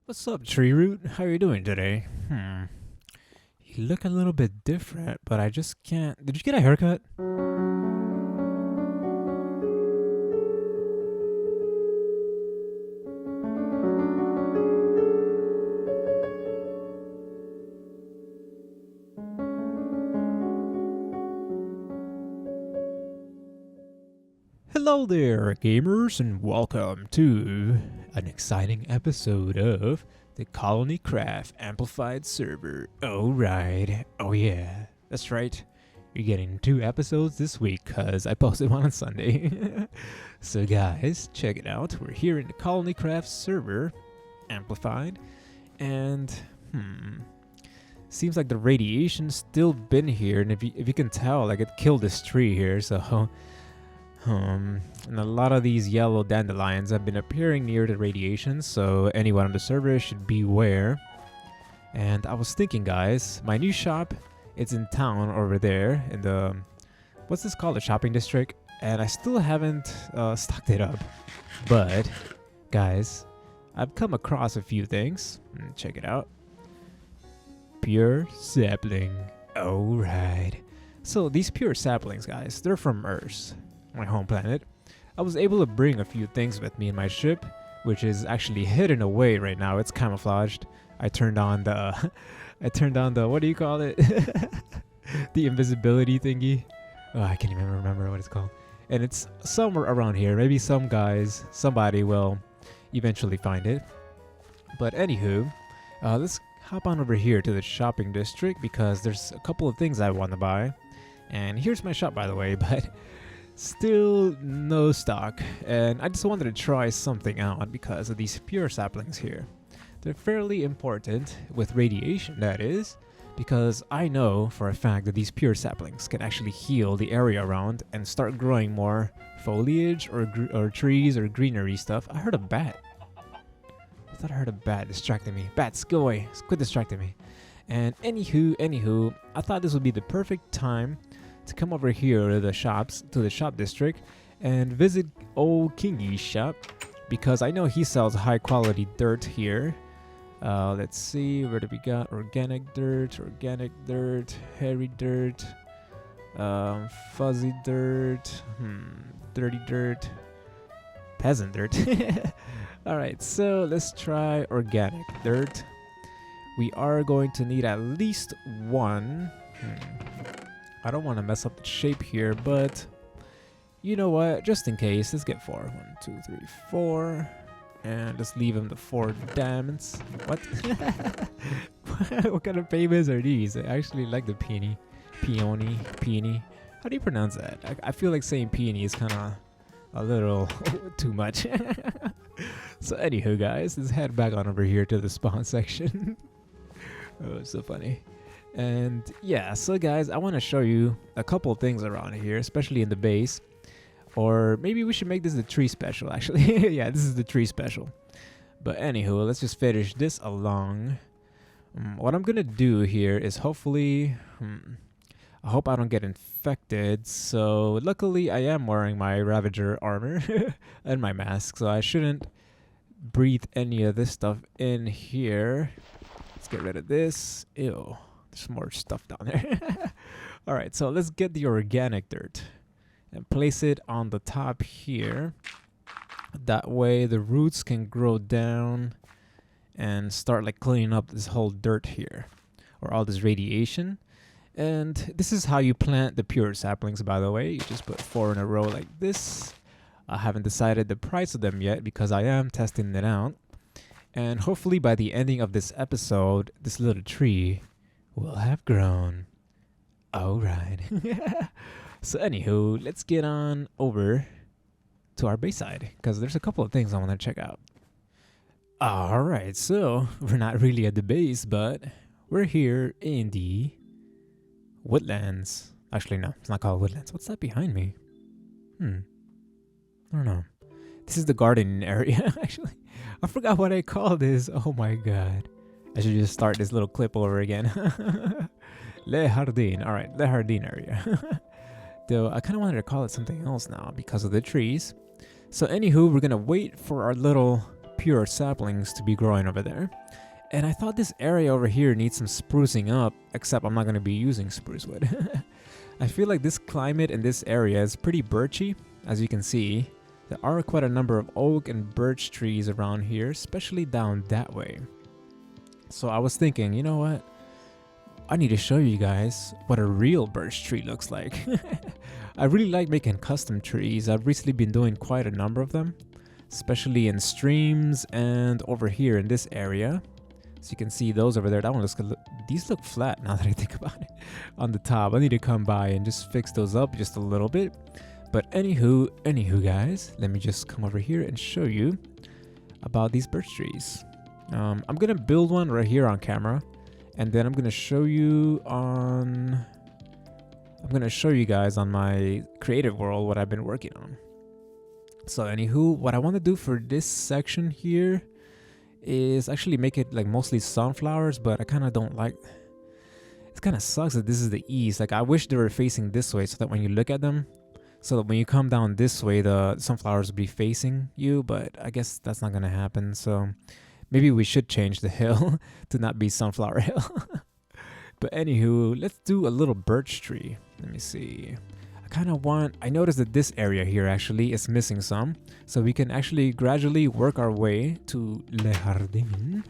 What's up, Tree Root? How you doing today? You look a little bit different, but I just can't. Did you get a haircut? Hello there, gamers, and welcome to an exciting episode of the ColonyCraft Amplified Server. Alright, oh yeah, that's right. You're getting 2 episodes this week because I posted one on Sunday. So guys, check it out. We're here in the ColonyCraft server, Amplified, and seems like the radiation's still been here, and if you can tell, like it killed this tree here, so and a lot of these yellow dandelions have been appearing near the radiation, so anyone on the server should beware. And I was thinking, guys, my new shop, it's in town over there in the, what's this called, the shopping district, and I still haven't stocked it up. But, guys, I've come across a few things. Check it out. Pure sapling. Alright. So these pure saplings, guys, they're from Earth, my home planet. I was able to bring a few things with me in my ship, which is actually hidden away right now. It's camouflaged. I turned on the what do you call it? The invisibility thingy. Oh, I can't even remember what it's called. And it's somewhere around here. Maybe somebody will eventually find it. But anywho, let's hop on over here to the shopping district because there's a couple of things I want to buy. And here's my shop, by the way, but still no stock, and I just wanted to try something out because of these pure saplings here. They're fairly important with radiation, that is, because I know for a fact that these pure saplings can actually heal the area around and start growing more foliage or trees or greenery stuff. I heard a bat. I thought I heard a bat distracting me. Bats, go away. Quit distracting me. And anywho, I thought this would be the perfect time to come over here to the shop district and visit old Kingy's shop because I know he sells high quality dirt here. Let's see, where do we got? Organic dirt, hairy dirt, fuzzy dirt, dirty dirt, peasant dirt. Alright, so let's try organic dirt. We are going to need at least one. I don't want to mess up the shape here, but you know what? Just in case, let's get 4. 1, 2, 3, 4. And let's leave him the 4 diamonds. What? What kind of famous are these? I actually like the peony. Peony. How do you pronounce that? I feel like saying peony is kind of a little too much. So anywho, guys, let's head back on over here to the spawn section. Oh, it's so funny. And yeah, so guys, I want to show you a couple of things around here, especially in the base. Or maybe we should make this the tree special, actually. Yeah, this is the tree special. But anywho, let's just finish this along. What I'm going to do here is hopefully... I hope I don't get infected. So luckily, I am wearing my Ravager armor and my mask. So I shouldn't breathe any of this stuff in here. Let's get rid of this. Ew. There's more stuff down there. Alright, so let's get the organic dirt and place it on the top here. That way the roots can grow down and start like cleaning up this whole dirt here, or all this radiation. And this is how you plant the pure saplings, by the way. You just put 4 in a row like this. I haven't decided the price of them yet because I am testing it out. And hopefully by the ending of this episode, this little tree will have grown. Alright. So anywho, let's get on over to our base side because there's a couple of things I want to check out. Alright, so we're not really at the base, but we're here in the woodlands. Actually, no, it's not called woodlands. What's that behind me? I don't know. This is the garden area, actually. I forgot what I called this. Oh my god. I should just start this little clip over again. Le Jardin. Alright, Le Jardin area. Though I kind of wanted to call it something else now because of the trees. So anywho, we're going to wait for our little pure saplings to be growing over there. And I thought this area over here needs some sprucing up, except I'm not going to be using spruce wood. I feel like this climate in this area is pretty birchy, as you can see. There are quite a number of oak and birch trees around here, especially down that way. So I was thinking, you know what? I need to show you guys what a real birch tree looks like. I really like making custom trees. I've recently been doing quite a number of them, especially in streams and over here in this area. So you can see those over there. That one looks good. These look flat now that I think about it. On the top, I need to come by and just fix those up just a little bit. But anywho guys, let me just come over here and show you about these birch trees. I'm gonna build one right here on camera, and then I'm gonna show you guys on my creative world what I've been working on. So anywho, what I want to do for this section here is actually make it like mostly sunflowers, but I kind of don't like, it kind of sucks that this is the east. Like I wish they were facing this way so that when you look at them, so that when you come down this way, the sunflowers will be facing you, but I guess that's not gonna happen. So maybe we should change the hill to not be Sunflower Hill. But anywho, let's do a little birch tree. Let me see. I noticed that this area here actually is missing some. So we can actually gradually work our way to Le Jardin.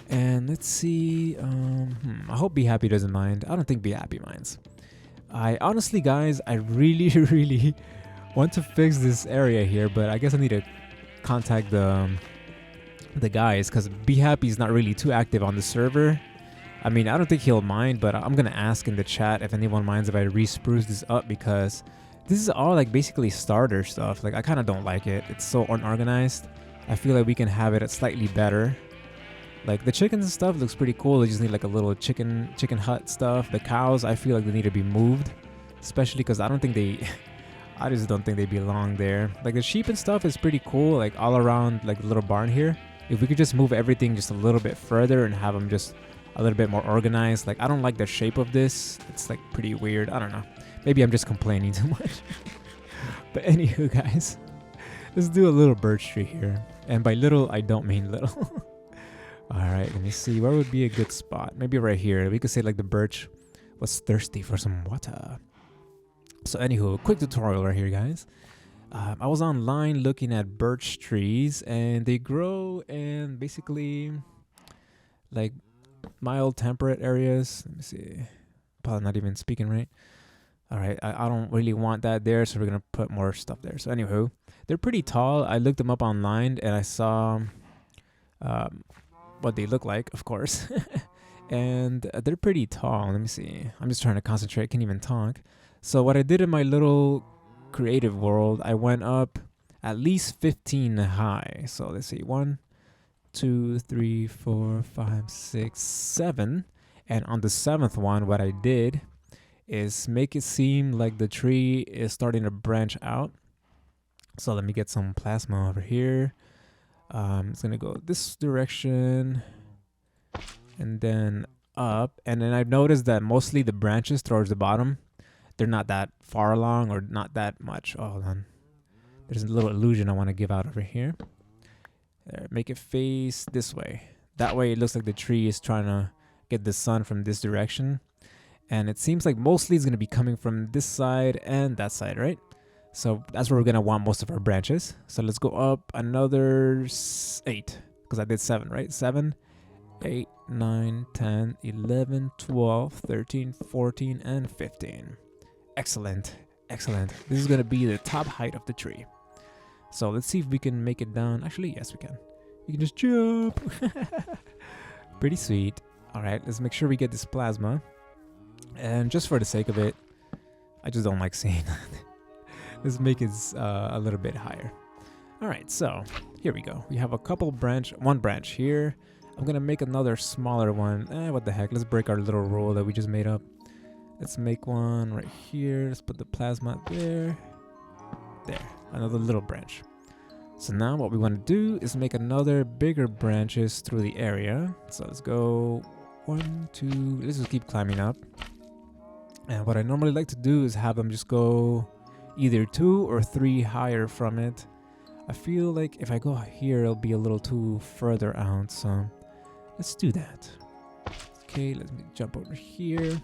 And let's see. I hope Be Happy doesn't mind. I don't think Be Happy minds. I honestly, guys, I really want to fix this area here, but I guess I need to contact the guys, because Be Happy is not really too active on the server. I mean, I don't think he'll mind, but I'm gonna ask in the chat if anyone minds if I re-spruce this up, because this is all like basically starter stuff. Like I kind of don't like it. It's so unorganized. I feel like we can have it slightly better. Like the chickens and stuff looks pretty cool. They just need like a little chicken hut stuff. The cows, I feel like they need to be moved, especially because I just don't think they belong there. Like the sheep and stuff is pretty cool, like all around like the little barn here. If we could just move everything just a little bit further and have them just a little bit more organized. Like I don't like the shape of this. It's like pretty weird. I don't know. Maybe I'm just complaining too much. But anywho, guys, let's do a little birch tree here. And by little, I don't mean little. All right, let me see. Where would be a good spot? Maybe right here. We could say like the birch was thirsty for some water. So anywho, a quick tutorial right here, guys. I was online looking at birch trees, and they grow in basically like mild temperate areas. Let me see. Probably not even speaking right. All right, I don't really want that there, so we're gonna put more stuff there. So anywho, they're pretty tall. I looked them up online, and I saw what they look like, of course. And they're pretty tall. Let me see. I'm just trying to concentrate. Can't even talk. So what I did in my little creative world, I went up at least 15 high. So let's see, 1, 2, 3, 4, 5, 6, 7. And on the 7th one, what I did is make it seem like the tree is starting to branch out. So let me get some plasma over here. It's gonna go this direction and then up. And then I've noticed that mostly the branches towards the bottom, they're not that far along or not that much. Oh, hold on. There's a little illusion I want to give out over here. There, make it face this way. That way it looks like the tree is trying to get the sun from this direction. And it seems like mostly it's going to be coming from this side and that side, right? So that's where we're going to want most of our branches. So let's go up another 8, because I did 7, right? 7, 8, 9, 10, 11, 12, 13, 14, and 15. Excellent. Excellent. This is going to be the top height of the tree. So let's see if we can make it down. Actually, yes, we can. We can just jump. Pretty sweet. All right, let's make sure we get this plasma. And just for the sake of it, I just don't like seeing that. Let's make it a little bit higher. All right, so here we go. We have a couple one branch here. I'm gonna make another smaller one. What the heck? Let's break our little rule that we just made up. Let's make one right here. Let's put the plasma there. There, another little branch. So now what we want to do is make another bigger branches through the area. So let's go 1, 2. Let's just keep climbing up. And what I normally like to do is have them just go either 2 or 3 higher from it. I feel like if I go here, it'll be a little too further out, so let's do that. Okay, let me jump over here.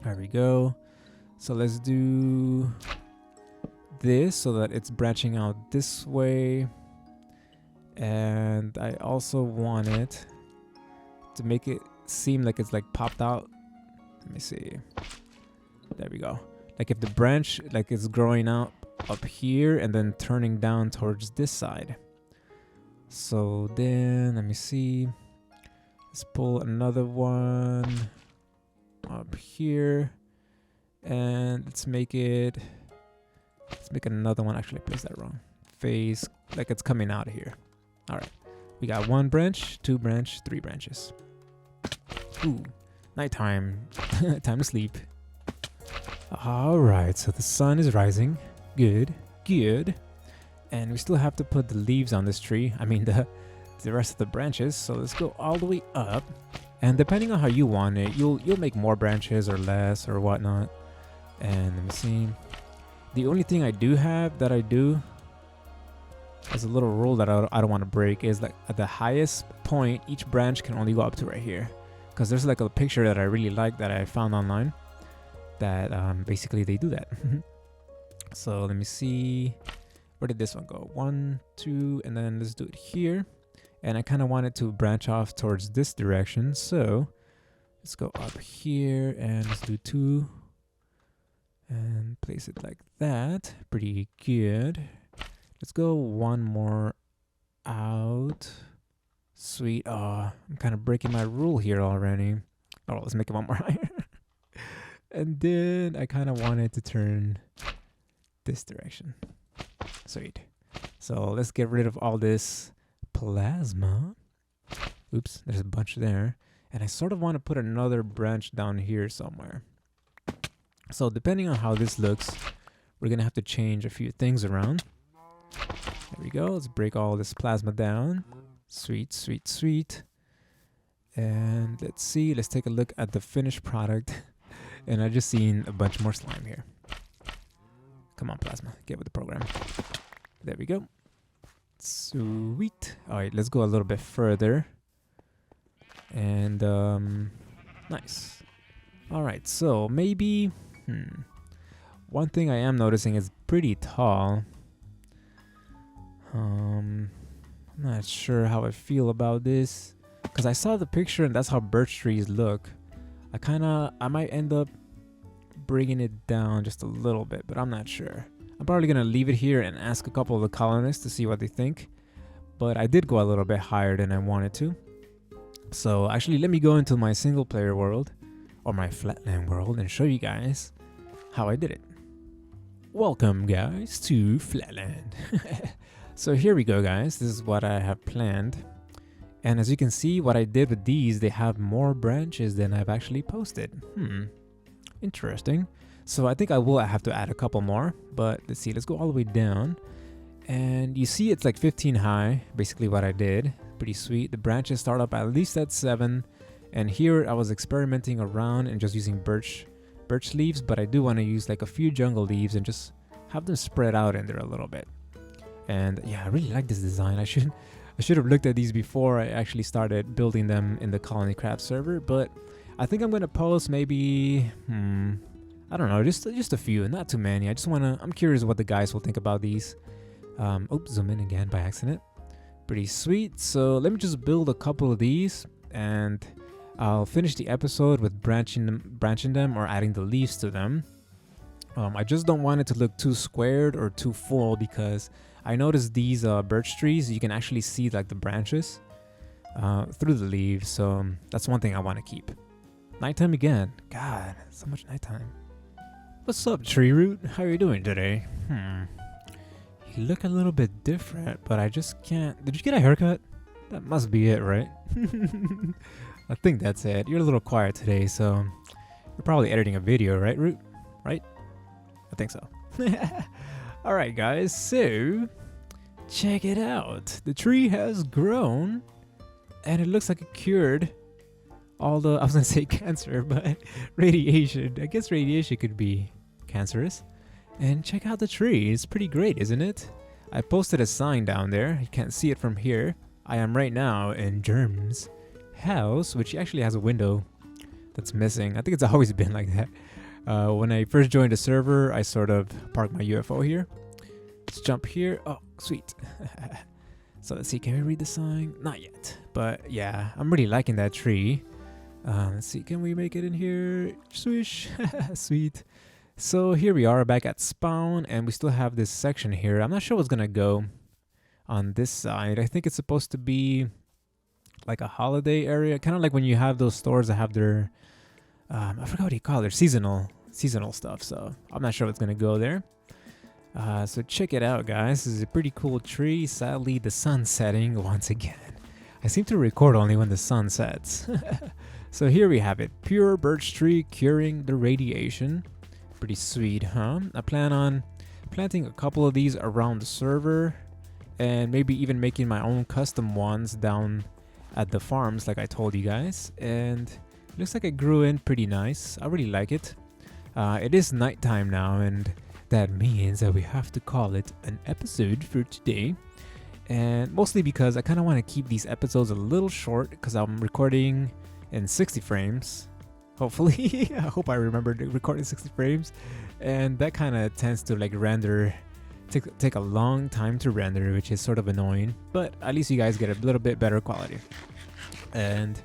There we go. So let's do this so that it's branching out this way. And I also want it to make it seem like it's like popped out. Let me see. There we go. Like if the branch like is growing out up here and then turning down towards this side. So then let me see. Let's pull another one up here. And let's make another one. Actually, I placed that wrong. Face like it's coming out of here. All right. We got 1 branch, 2 branch, 3 branches. Ooh, nighttime. Time to sleep. All right, so the sun is rising. Good, good. And we still have to put the leaves on this tree. I mean, the rest of the branches. So let's go all the way up. And depending on how you want it, you'll make more branches or less or whatnot. And let me see. The only thing I do have that I do as a little rule that I don't want to break is like at the highest point, each branch can only go up to right here. Because there's like a picture that I really like that I found online that basically they do that. So let me see. Where did this one go? 1, 2, and then let's do it here. And I kind of want it to branch off towards this direction. So let's go up here and let's do 2. And place it like that. Pretty good. Let's go 1 more out. Sweet. Oh, I'm kind of breaking my rule here already. Oh, let's make it 1 more higher. And then I kind of want it to turn this direction. Sweet. So let's get rid of all this plasma. Oops, there's a bunch there. And I sort of want to put another branch down here somewhere. So depending on how this looks, we're going to have to change a few things around. There we go. Let's break all this plasma down. Sweet, sweet, sweet. And let's see. Let's take a look at the finished product. And I just seen a bunch more slime here. Come on, plasma. Get with the program. There we go. Sweet. All right, let's go a little bit further. And nice. All right, so maybe one thing I am noticing is pretty tall. I'm not sure how I feel about this because I saw the picture and that's how birch trees look. I might end up bringing it down just a little bit, but I'm not sure. I'm probably gonna leave it here and ask a couple of the colonists to see what they think. But I did go a little bit higher than I wanted to. So actually, let me go into my single player world or my flatland world and show you guys how I did it. Welcome guys to Flatland. So here we go guys, this is what I have planned. And as you can see, what I did with these, they have more branches than I've actually posted. Interesting. So I think I will have to add a couple more, but let's see, let's go all the way down. And you see it's like 15 high, basically what I did. Pretty sweet. The branches start up at least at 7. And here I was experimenting around and just using birch leaves, but I do want to use like a few jungle leaves and just have them spread out in there a little bit. And yeah, I really like this design. I should have looked at these before I actually started building them in the ColonyCraft server, but I think I'm gonna post maybe I don't know, just a few, not too many. I'm curious what the guys will think about these. Oops, zoom in again by accident. Pretty sweet. So let me just build a couple of these and I'll finish the episode with branching them or adding the leaves to them. I just don't want it to look too squared or too full because I noticed these birch trees, you can actually see like the branches through the leaves. So that's one thing I want to keep. Nighttime again. God, so much nighttime. What's up, tree root? How are you doing today? You look a little bit different, but I just can't. Did you get a haircut? That must be it, right? I think that's it. You're a little quiet today, so you're probably editing a video, right, Root? Right? I think so. Alright, guys, so check it out. The tree has grown, and it looks like it cured all the, I was gonna say cancer, but radiation. I guess radiation could be cancerous. And check out the tree. It's pretty great, isn't it? I posted a sign down there. You can't see it from here. I am right now in Germ's house, which actually has a window that's missing. I think it's always been like that. When I first joined the server, I sort of parked my UFO here. Let's jump here. Oh, sweet. So let's see, can we read the sign? Not yet. But yeah, I'm really liking that tree. Let's see, can we make it in here? Swish. Sweet. So here we are back at spawn, and we still have this section here. I'm not sure what's gonna go on this side. I think it's supposed to be like a holiday area, kind of like when you have those stores that have their I forgot what you call it, seasonal stuff. So I'm not sure what's gonna go there. So check it out, guys. This is a pretty cool tree. Sadly, the sun's setting once again. I seem to record only when the sun sets. So here we have it, pure birch tree curing the radiation. Pretty sweet, huh? I plan on planting a couple of these around the server, and maybe even making my own custom ones down at the farms like I told you guys. And it looks like it grew in pretty nice. I really like it. It is nighttime now, and that means that we have to call it an episode for today. And mostly because I kind of want to keep these episodes a little short, because I'm recording in 60 frames. Hopefully. I hope I remember to record in 60 frames. And that kind of tends to like render, take a long time to render, which is sort of annoying. But at least you guys get a little bit better quality. And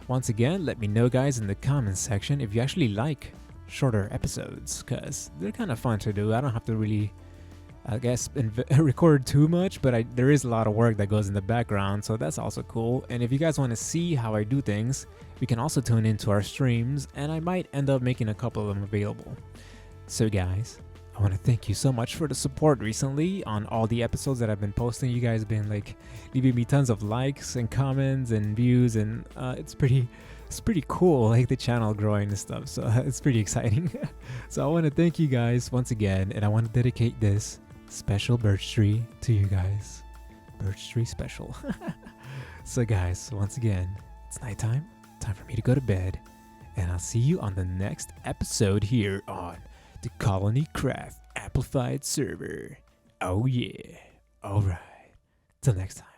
once again, let me know, guys, in the comments section if you actually like shorter episodes, because they're kind of fun to do. I don't have to really, I guess, record too much, but there is a lot of work that goes in the background, so that's also cool. And if you guys want to see how I do things, we can also tune into our streams, and I might end up making a couple of them available. So guys, I want to thank you so much for the support recently on all the episodes that I've been posting. You guys have been like leaving me tons of likes and comments and views, and it's pretty cool, like the channel growing and stuff. So it's pretty exciting. So I want to thank you guys once again, and I want to dedicate this special birch tree to you guys. Birch tree special. So guys, once again, it's nighttime. Time for me to go to bed, and I'll see you on the next episode here on the ColonyCraft Amplified server. Oh yeah. Alright. Till next time.